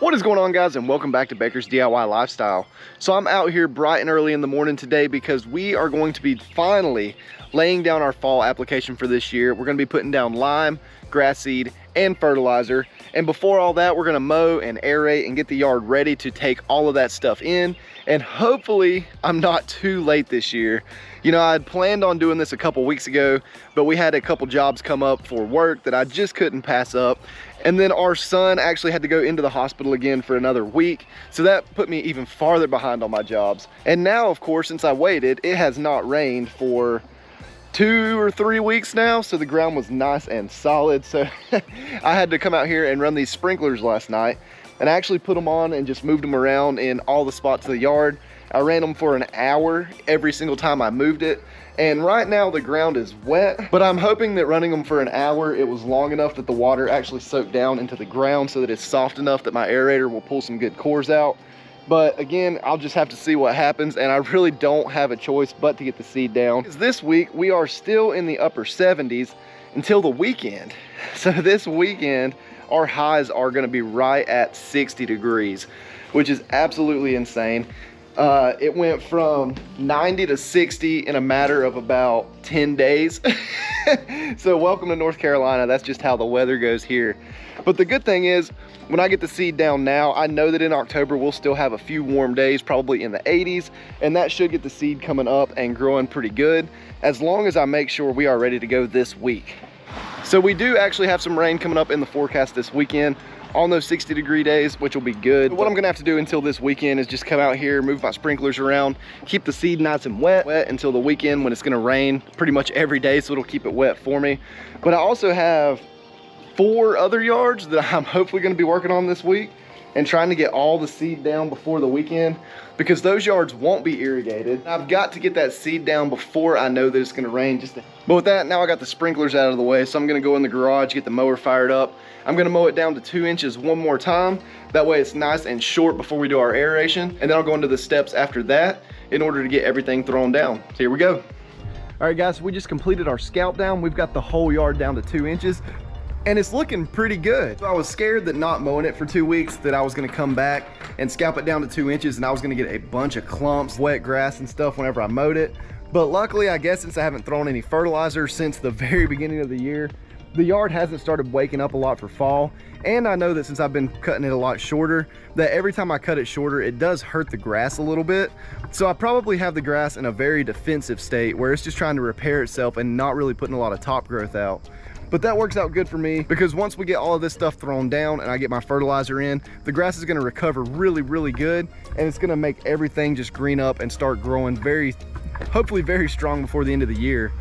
What is going on, guys, and welcome back to Baker's DIY Lifestyle. So I'm out here bright and early in the morning today because we are going to be finally laying down our fall application for this year. We're going to be putting down lime, grass seed, and fertilizer. And before all that, we're going to mow and aerate and get the yard ready to take all of that stuff in. And hopefully I'm not too late this year. You know, I had planned on doing this a couple weeks ago, but we had a couple jobs come up for work that I just couldn't pass up. And then our son actually had to go into the hospital again for another week. So that put me even farther behind on my jobs. And now, of course, since I waited, it has not rained for 2 or 3 weeks now. So the ground was nice and solid. So I had to come out here and run these sprinklers last night. And I actually put them on and just moved them around in all the spots of the yard. I ran them for an hour every single time I moved it. And right now the ground is wet, but I'm hoping that running them for an hour, it was long enough that the water actually soaked down into the ground so that it's soft enough that my aerator will pull some good cores out. But again, I'll just have to see what happens, and I really don't have a choice but to get the seed down. This week, we are still in the upper 70s until the weekend. So this weekend, our highs are gonna be right at 60 degrees, which is absolutely insane. It went from 90 to 60 in a matter of about 10 days. So welcome to North Carolina. That's just how the weather goes here. But the good thing is, when I get the seed down now, I know that in October we'll still have a few warm days, probably in the 80s, and that should get the seed coming up and growing pretty good, as long as I make sure we are ready to go this week. So we do actually have some rain coming up in the forecast this weekend on those 60-degree days, which will be good. What I'm gonna have to do until this weekend is just come out here, move my sprinklers around, keep the seed nice and wet until the weekend when it's gonna rain pretty much every day, so it'll keep it wet for me. But I also have 4 other yards that I'm hopefully gonna be working on this week and trying to get all the seed down before the weekend, because those yards won't be irrigated. I've got to get that seed down before I know that it's gonna rain. But with that, now I got the sprinklers out of the way, so I'm gonna go in the garage, get the mower fired up. I'm gonna mow it down to 2 inches one more time. That way it's nice and short before we do our aeration. And then I'll go into the steps after that in order to get everything thrown down. So here we go. All right, guys, so we just completed our scalp down. We've got the whole yard down to 2 inches. And it's looking pretty good. So I was scared that not mowing it for 2 weeks that I was gonna come back and scalp it down to 2 inches and I was gonna get a bunch of clumps, wet grass and stuff whenever I mowed it. But luckily, I guess since I haven't thrown any fertilizer since the very beginning of the year, the yard hasn't started waking up a lot for fall. And I know that since I've been cutting it a lot shorter, that every time I cut it shorter, it does hurt the grass a little bit. So I probably have the grass in a very defensive state where it's just trying to repair itself and not really putting a lot of top growth out. But that works out good for me because once we get all of this stuff thrown down and I get my fertilizer in, the grass is gonna recover really, really good. And it's gonna make everything just green up and start growing hopefully very strong before the end of the year.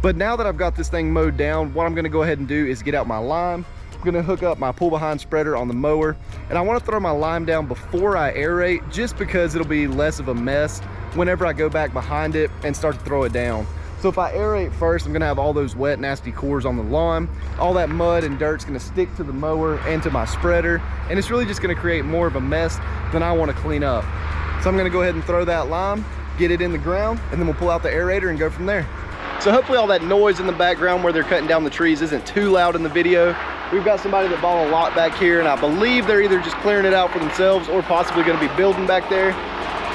But now that I've got this thing mowed down, what I'm gonna go ahead and do is get out my lime. I'm gonna hook up my pull behind spreader on the mower, and I wanna throw my lime down before I aerate, just because it'll be less of a mess whenever I go back behind it and start to throw it down. So if I aerate first, I'm gonna have all those wet, nasty cores on the lawn. All that mud and dirt's gonna stick to the mower and to my spreader, and it's really just gonna create more of a mess than I wanna clean up. So I'm gonna go ahead and throw that lime, get it in the ground, and then we'll pull out the aerator and go from there. So hopefully all that noise in the background where they're cutting down the trees isn't too loud in the video. We've got somebody that bought a lot back here, and I believe they're either just clearing it out for themselves or possibly gonna be building back there.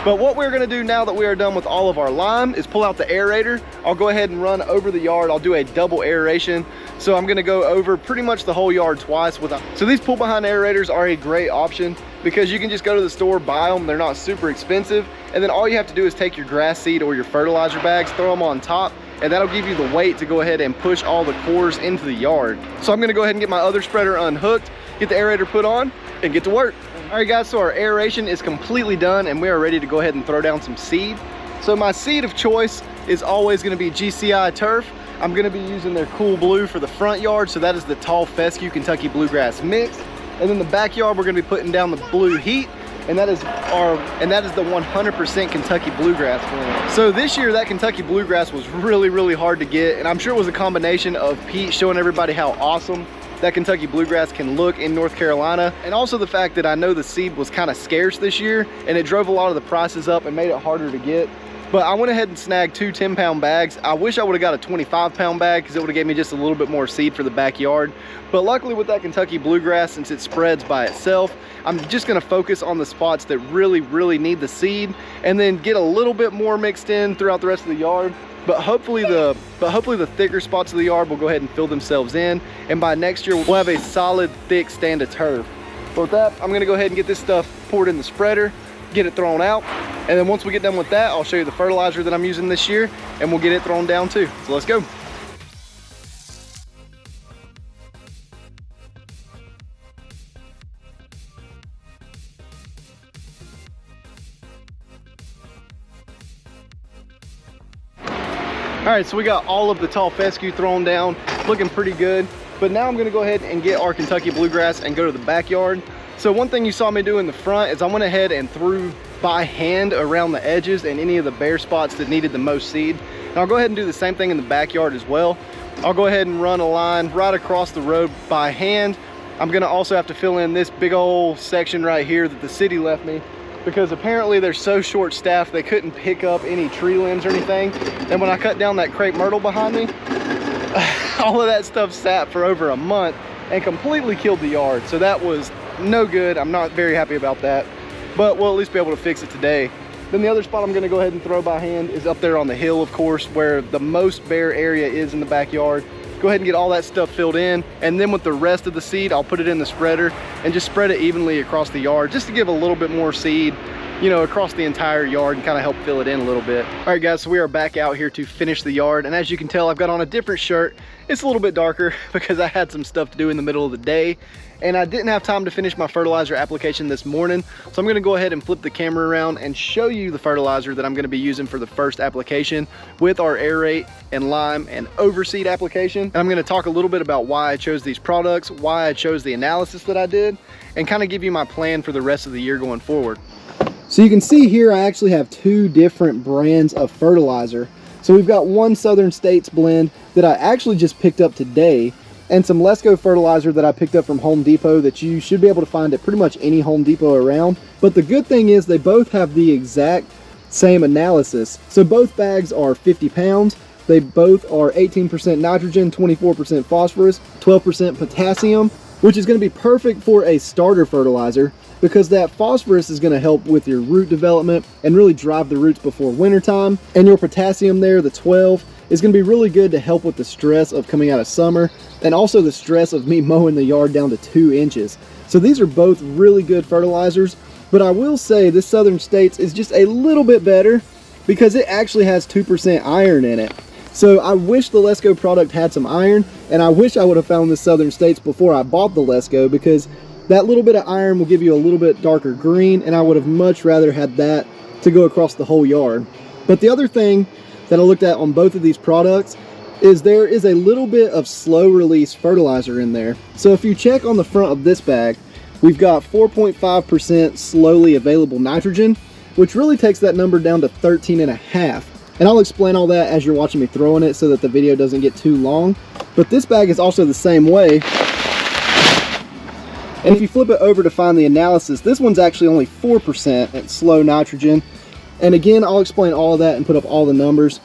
But what we're gonna do now that we are done with all of our lime is pull out the aerator. I'll go ahead and run over the yard. I'll do a double aeration. So I'm gonna go over pretty much the whole yard twice. So these pull behind aerators are a great option because you can just go to the store, buy them. They're not super expensive. And then all you have to do is take your grass seed or your fertilizer bags, throw them on top, and that'll give you the weight to go ahead and push all the cores into the yard. So I'm gonna go ahead and get my other spreader unhooked, get the aerator put on, and get to work. All right, guys, so our aeration is completely done and we are ready to go ahead and throw down some seed. So my seed of choice is always gonna be GCI turf. I'm gonna be using their cool blue for the front yard. So that is the tall fescue Kentucky bluegrass mix. And then the backyard, we're gonna be putting down the blue heat. And that is the 100% Kentucky bluegrass blend. So this year, that Kentucky bluegrass was really, really hard to get. And I'm sure it was a combination of Pete showing everybody how awesome that Kentucky bluegrass can look in North Carolina, and also the fact that I know the seed was kind of scarce this year and it drove a lot of the prices up and made it harder to get. But I went ahead and snagged two 10-pound bags. I wish I would have got a 25-pound bag because it would have gave me just a little bit more seed for the backyard. But luckily with that Kentucky bluegrass, since it spreads by itself, I'm just gonna focus on the spots that really need the seed and then get a little bit more mixed in throughout the rest of the yard. But hopefully the thicker spots of the yard will go ahead and fill themselves in. And by next year, we'll have a solid, thick stand of turf. So with that, I'm gonna go ahead and get this stuff poured in the spreader, get it thrown out. And then once we get done with that, I'll show you the fertilizer that I'm using this year and we'll get it thrown down too. So let's go. All right, so we got all of the tall fescue thrown down, looking pretty good. But now I'm gonna go ahead and get our Kentucky bluegrass and go to the backyard. So one thing you saw me do in the front is I went ahead and threw by hand around the edges and any of the bare spots that needed the most seed. And I'll go ahead and do the same thing in the backyard as well. I'll go ahead and run a line right across the road by hand. I'm gonna also have to fill in this big old section right here that the city left me, because apparently they're so short-staffed they couldn't pick up any tree limbs or anything. And when I cut down that crepe myrtle behind me, all of that stuff sat for over a month and completely killed the yard. So that was no good. I'm not very happy about that, but we'll at least be able to fix it today. Then the other spot I'm gonna go ahead and throw by hand is up there on the hill, of course, where the most bare area is in the backyard. Go ahead and get all that stuff filled in, and then with the rest of the seed, I'll put it in the spreader and just spread it evenly across the yard, just to give a little bit more seed, you know, across the entire yard and kind of help fill it in a little bit. All right guys, so we are back out here to finish the yard, and as you can tell, I've got on a different shirt. It's a little bit darker because I had some stuff to do in the middle of the day and I didn't have time to finish my fertilizer application this morning. So I'm gonna go ahead and flip the camera around and show you the fertilizer that I'm gonna be using for the first application with our Aerate and Lime and Overseed application. And I'm gonna talk a little bit about why I chose these products, why I chose the analysis that I did, and kind of give you my plan for the rest of the year going forward. So you can see here I actually have two different brands of fertilizer. So we've got one Southern States blend that I actually just picked up today, and some Lesco fertilizer that I picked up from Home Depot that you should be able to find at pretty much any Home Depot around. But the good thing is they both have the exact same analysis. So both bags are 50 pounds. They both are 18% nitrogen, 24% phosphorus, 12% potassium, which is going to be perfect for a starter fertilizer, because that phosphorus is going to help with your root development and really drive the roots before wintertime. And your potassium there, the 12, is going to be really good to help with the stress of coming out of summer and also the stress of me mowing the yard down to 2 inches. So these are both really good fertilizers, but I will say this Southern States is just a little bit better because it actually has 2% iron in it. So I wish the Lesco product had some iron, and I wish I would have found the Southern States before I bought the Lesco, because that little bit of iron will give you a little bit darker green, and I would have much rather had that to go across the whole yard. But the other thing that I looked at on both of these products is there is a little bit of slow release fertilizer in there. So if you check on the front of this bag, we've got 4.5% slowly available nitrogen, which really takes that number down to 13.5. And I'll explain all that as you're watching me throwing it so that the video doesn't get too long. But this bag is also the same way. And if you flip it over to find the analysis, this one's actually only 4% at slow nitrogen. And again, I'll explain all of that and put up all the numbers.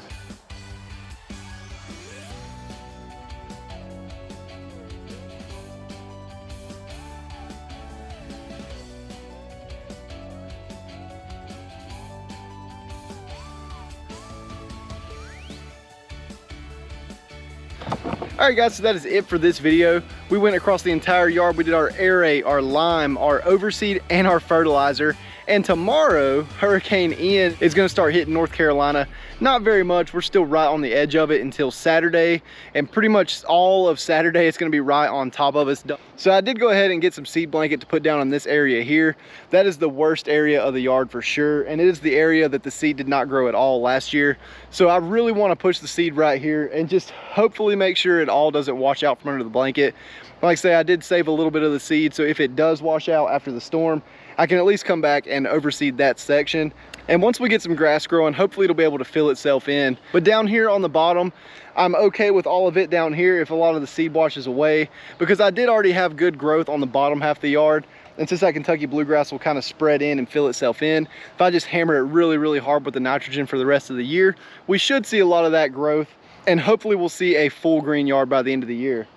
Alright guys, so that is it for this video. We went across the entire yard. We did our Aerate, our Lime, our Overseed, and our fertilizer. And tomorrow, Hurricane Ian is going to start hitting North Carolina. Not very much. We're still right on the edge of it until Saturday. And pretty much all of Saturday, it's going to be right on top of us. So I did go ahead and get some seed blanket to put down on this area here. That is the worst area of the yard for sure. And it is the area that the seed did not grow at all last year. So I really want to push the seed right here and just hopefully make sure it all doesn't wash out from under the blanket. Like I say, I did save a little bit of the seed. So if it does wash out after the storm, I can at least come back and overseed that section. And once we get some grass growing, hopefully it'll be able to fill itself in. But down here on the bottom, I'm okay with all of it down here if a lot of the seed washes away, because I did already have good growth on the bottom half of the yard. And since that Kentucky bluegrass will kind of spread in and fill itself in, if I just hammer it really, really hard with the nitrogen for the rest of the year, we should see a lot of that growth, and hopefully we'll see a full green yard by the end of the year.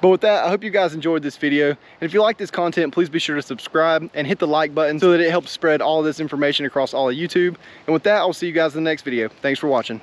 But with that, I hope you guys enjoyed this video. And if you like this content, please be sure to subscribe and hit the like button so that it helps spread all of this information across all of YouTube. And with that, I'll see you guys in the next video. Thanks for watching.